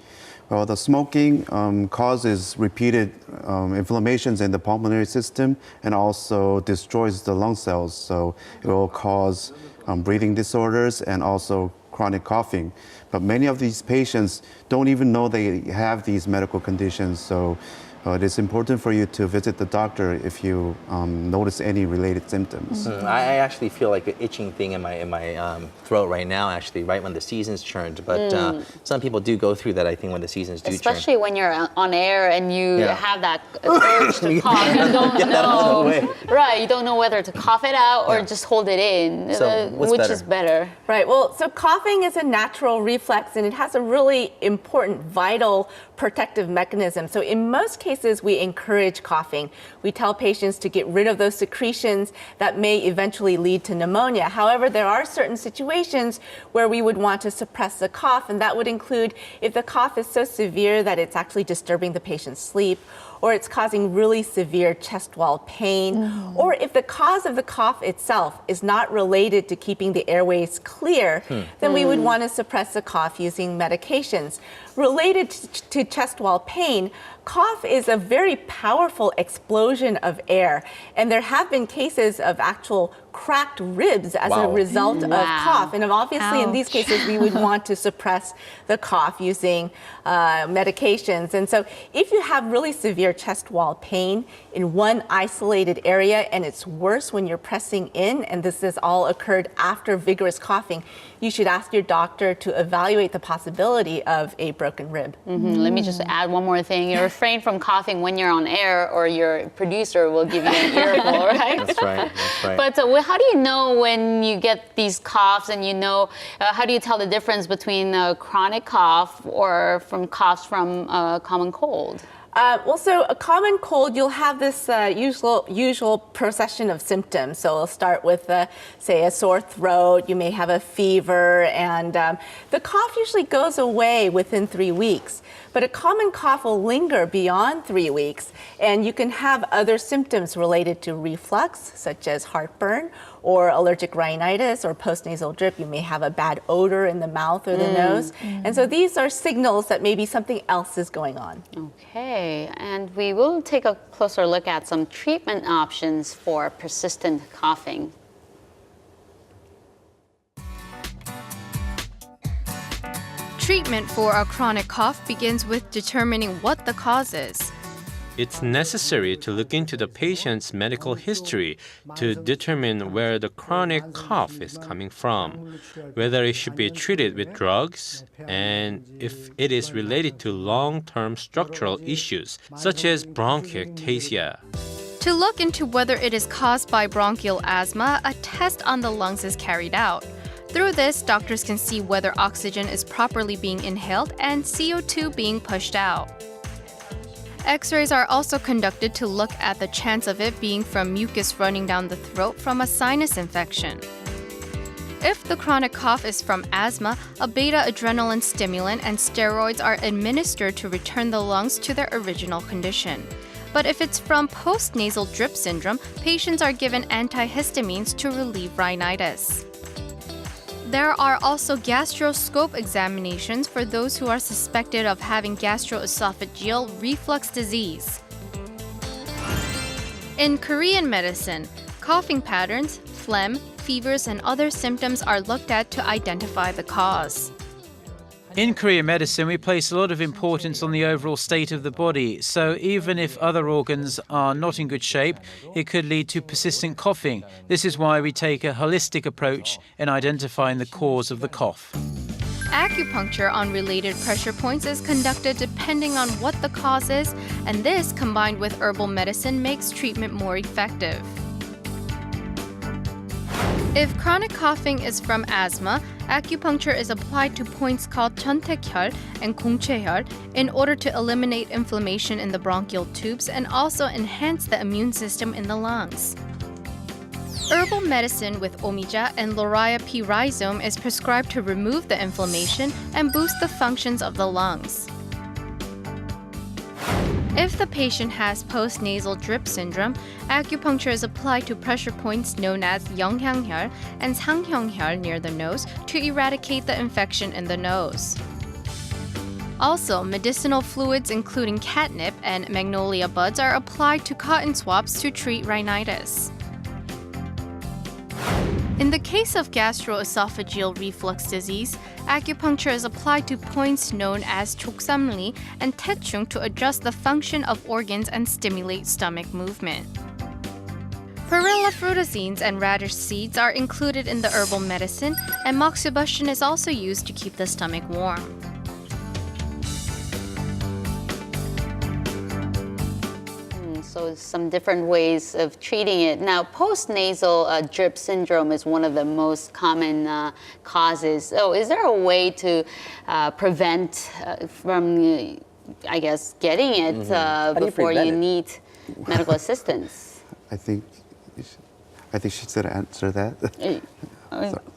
Speaker 22: Well, the smoking causes repeated inflammations in the pulmonary system and also destroys the lung cells. So it will cause breathing disorders and also chronic coughing. But many of these patients don't even know they have these medical conditions. So it is important for you to visit the doctor if you notice any related symptoms.
Speaker 1: I actually feel like an itching thing in my throat right now, actually, right when the seasons turned. But some people do go through that, I think, when the seasons do
Speaker 3: Especially
Speaker 1: turn.
Speaker 3: when you're on air and you have that urge to cough. You don't know. Right, you don't know whether to cough it out or just hold it in,
Speaker 21: So
Speaker 3: which is better.
Speaker 21: Right, well, so coughing is a natural reflex and it has a really important, vital protective mechanism. So in most cases, we encourage coughing. We tell patients to get rid of those secretions that may eventually lead to pneumonia. However, there are certain situations where we would want to suppress the cough, and that would include if the cough is so severe that it's actually disturbing the patient's sleep, or it's causing really severe chest wall pain, or if the cause of the cough itself is not related to keeping the airways clear, then we would want to suppress the cough using medications. Related to chest wall pain, cough is a very powerful explosion of air, and there have been cases of actual cracked ribs as a result of cough. And obviously in these cases, we would want to suppress the cough using medications. And so if you have really severe chest wall pain in one isolated area and it's worse when you're pressing in, and this has all occurred after vigorous coughing, you should ask your doctor to evaluate the possibility of a broken rib.
Speaker 3: Let me just add one more thing. You refrain from coughing when you're on air, or your producer will give you an earful, right?
Speaker 1: That's right. That's right.
Speaker 3: But how do you know when you get these coughs, and how do you tell the difference between a chronic cough or from coughs from a common cold?
Speaker 21: So a common cold, you'll have this usual procession of symptoms. So it'll start with, say, a sore throat. You may have a fever, and the cough usually goes away within 3 weeks. But a common cough will linger beyond 3 weeks, and you can have other symptoms related to reflux, such as heartburn, or allergic rhinitis, or postnasal drip. You may have a bad odor in the mouth or the nose. And so these are signals that maybe something else is going on.
Speaker 3: Okay, and we will take a closer look at some treatment options for persistent coughing.
Speaker 20: Treatment for a chronic cough begins with determining what the cause is.
Speaker 17: It's necessary to look into the patient's medical history to determine where the chronic cough is coming from, whether it should be treated with drugs, and if it is related to long-term structural issues, such as bronchiectasia.
Speaker 20: To look into whether it is caused by bronchial asthma, a test on the lungs is carried out. Through this, doctors can see whether oxygen is properly being inhaled and CO2 being pushed out. X-rays are also conducted to look at the chance of it being from mucus running down the throat from a sinus infection. If the chronic cough is from asthma, a beta-adrenaline stimulant and steroids are administered to return the lungs to their original condition. But if it's from postnasal drip syndrome, patients are given antihistamines to relieve rhinitis. There are also gastroscope examinations for those who are suspected of having gastroesophageal reflux disease. In Korean medicine, coughing patterns, phlegm, fevers, and other symptoms are looked at to identify the cause.
Speaker 18: In Korean medicine, we place a lot of importance on the overall state of the body. So even if other organs are not in good shape, it could lead to persistent coughing. This is why we take a holistic approach in identifying the cause of the cough.
Speaker 20: Acupuncture on related pressure points is conducted depending on what the cause is, and this, combined with herbal medicine, makes treatment more effective. If chronic coughing is from asthma, acupuncture is applied to points called 천택혈 and 공채혈 in order to eliminate inflammation in the bronchial tubes and also enhance the immune system in the lungs. Herbal medicine with omija and Lauria P. rhizome is prescribed to remove the inflammation and boost the functions of the lungs. If the patient has postnasal drip syndrome, acupuncture is applied to pressure points known as 영향혈 and 상형혈 near the nose to eradicate the infection in the nose. Also, medicinal fluids including catnip and magnolia buds are applied to cotton swabs to treat rhinitis. In the case of gastroesophageal reflux disease, acupuncture is applied to points known as 족삼리 and 태충 to adjust the function of organs and stimulate stomach movement. Perilla frutazines and radish seeds are included in the herbal medicine, and moxibustion is also used to keep the stomach warm.
Speaker 3: So some different ways of treating it. Now, postnasal drip syndrome is one of the most common causes. So is there a way to prevent from, I guess, getting it before you need medical assistance?
Speaker 22: I think she should answer that.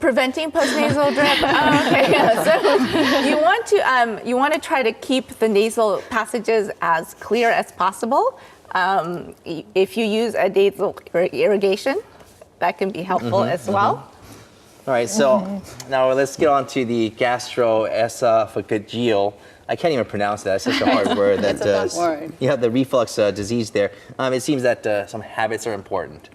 Speaker 21: Preventing postnasal drip. Okay, yeah. So you want to try to keep the nasal passages as clear as possible. If you use a nasal irrigation, that can be helpful as well.
Speaker 1: All right, so now let's get on to the gastroesophageal. I can't even pronounce that. It's such a hard word.
Speaker 3: That's a tough word.
Speaker 1: You have the reflux disease there. It seems that some habits are important.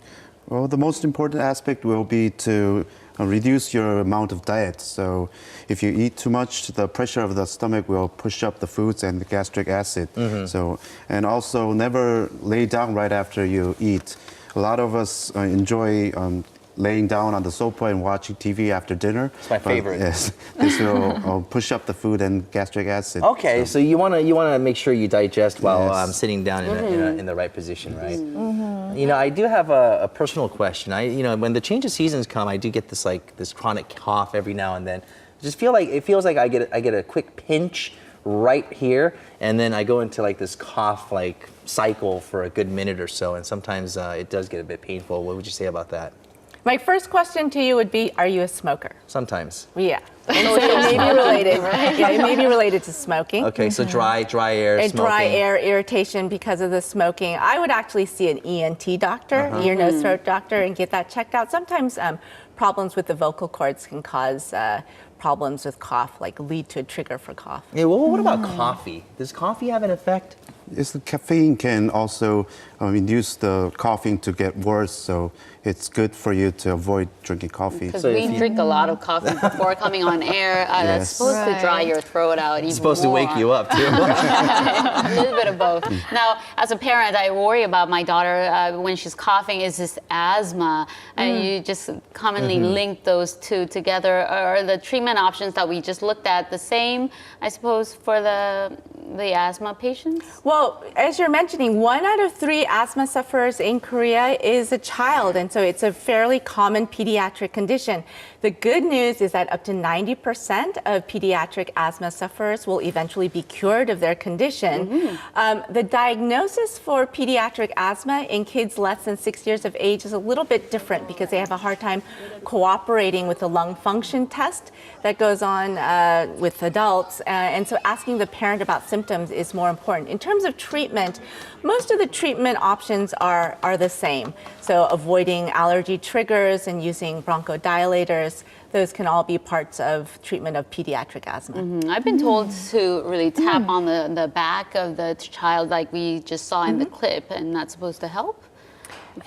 Speaker 22: Well, the most important aspect will be to reduce your amount of diet. So if you eat too much, the pressure of the stomach will push up the foods and the gastric acid. So, and also never lay down right after you eat. A lot of us enjoy laying down on the sofa and watching TV after dinner.
Speaker 1: It's my favorite.
Speaker 22: Yes, this will push up the food and gastric acid.
Speaker 1: Okay, so you want to make sure you digest while sitting down in the right position, right? You know, I do have a personal question. When the change of seasons come, I do get this chronic cough every now and then. I just feels like I get a quick pinch right here, and then I go into like this cough like cycle for a good minute or so, and sometimes it does get a bit painful. What would you say about that?
Speaker 21: My first question to you would be, are you a smoker?
Speaker 1: Sometimes.
Speaker 21: Yeah. And so it may be related, right? Yeah, it may be related to smoking.
Speaker 1: Okay, so dry air,
Speaker 21: and
Speaker 1: smoking.
Speaker 21: dry air irritation because of the smoking. I would actually see an ENT doctor, ear, nose, throat doctor, and get that checked out. Sometimes problems with the vocal cords can cause problems with cough, like lead to a trigger for cough.
Speaker 1: Yeah, well, what about coffee? Does coffee have an effect?
Speaker 22: Yes, the caffeine can also induce the coughing to get worse, so it's good for you to avoid drinking coffee.
Speaker 3: Because we drink a lot of coffee before coming on air. That's supposed to dry your throat out even more.
Speaker 1: It's supposed to wake you up, too.
Speaker 3: A little bit of both. Now, as a parent, I worry about my daughter when she's coughing. Is this asthma? And you just commonly link those two together. Are the treatment options that we just looked at the same, I suppose, for the asthma patients?
Speaker 21: Well, as you're mentioning, 1 out of 3 asthma sufferers in Korea is a child, and so it's a fairly common pediatric condition. The good news is that up to 90% of pediatric asthma sufferers will eventually be cured of their condition. The diagnosis for pediatric asthma in kids less than 6 years of age is a little bit different because they have a hard time cooperating with the lung function test that goes on with adults. And so asking the parent about symptoms is more important. In terms of treatment, most of the treatment options are the same. So avoiding allergy triggers and using bronchodilators, those can all be parts of treatment of pediatric asthma.
Speaker 3: I've been told to really tap on the back of the child like we just saw in the clip, and that's supposed to help?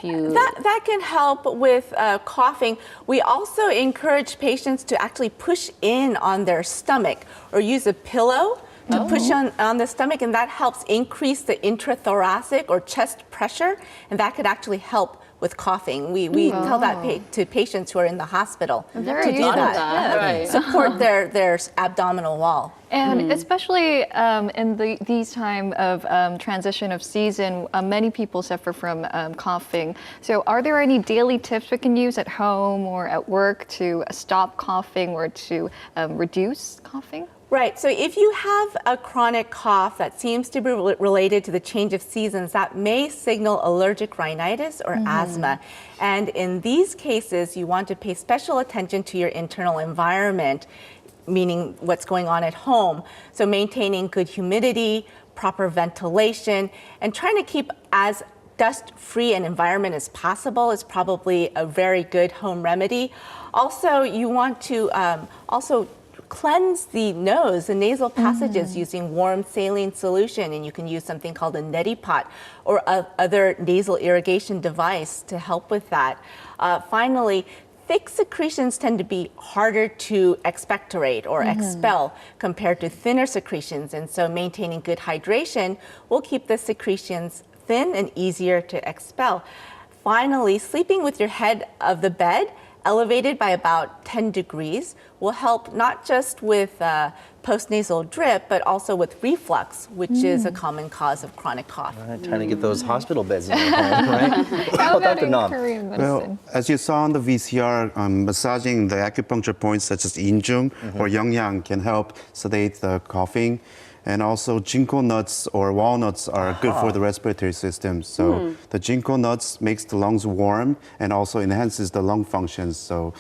Speaker 21: That can help with coughing. We also encourage patients to actually push in on their stomach or use a pillow to push on the stomach, and that helps increase the intrathoracic or chest pressure, and that could actually help with coughing. We tell that to patients who are in the hospital to do that. Support their abdominal wall.
Speaker 4: And especially in these time of transition of season, many people suffer from coughing. So are there any daily tips we can use at home or at work to stop coughing or to reduce coughing?
Speaker 21: Right, so if you have a chronic cough that seems to be related to the change of seasons, that may signal allergic rhinitis or asthma. And in these cases, you want to pay special attention to your internal environment, meaning what's going on at home. So maintaining good humidity, proper ventilation, and trying to keep as dust-free an environment as possible is probably a very good home remedy. Also, you want to cleanse the nose, the nasal passages using warm saline solution, and you can use something called a neti pot or other nasal irrigation device to help with that. Finally, thick secretions tend to be harder to expectorate or expel compared to thinner secretions, and so maintaining good hydration will keep the secretions thin and easier to expel. Finally, sleeping with your head of the bed elevated by about 10 degrees will help not just with postnasal drip, but also with reflux, which is a common cause of chronic cough.
Speaker 1: Trying to get those hospital beds in your home, right?
Speaker 4: How about in Korean medicine?
Speaker 22: Well, as you saw on the VCR, massaging the acupuncture points such as Incheon or Yeongyang can help sedate the coughing. And also, ginkgo nuts or walnuts are good for the respiratory system. So the ginkgo nuts makes the lungs warm and also enhances the lung functions. So,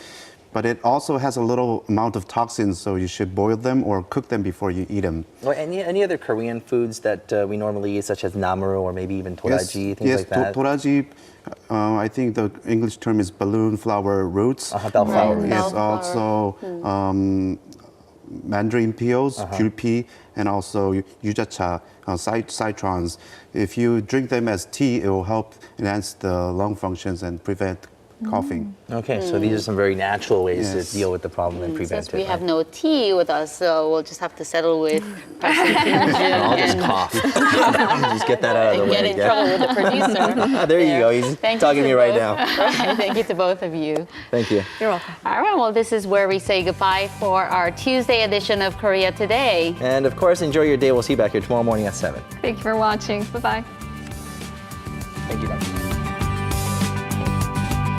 Speaker 22: but it also has a little amount of toxins, so you should boil them or cook them before you eat them.
Speaker 1: Well, any other Korean foods that we normally eat, such as namuru or maybe even toraji, things like that?
Speaker 22: Toraji, I think the English term is balloon flower roots.
Speaker 1: Bellflower roots.
Speaker 22: Yes, also mandarin peels, gyulpi, and also yujacha, citrons. If you drink them as tea, it will help enhance the lung functions and prevent coughing.
Speaker 1: Okay, so these are some very natural ways to deal with the problem and prevent
Speaker 3: Since we have no tea with us, so we'll just have to settle with pressing
Speaker 1: I'll just cough. Just get that out of the way.
Speaker 3: Get in trouble with the producer.
Speaker 1: There you go. He's talking to me right now.
Speaker 3: Thank you to both of you.
Speaker 1: Thank you.
Speaker 21: You're welcome.
Speaker 3: All right, well, this is where we say goodbye for our Tuesday edition of Korea Today.
Speaker 1: And of course, enjoy your day. We'll see you back here tomorrow morning at 7.
Speaker 4: Thank you for watching. Bye-bye.
Speaker 1: Thank you, Dr.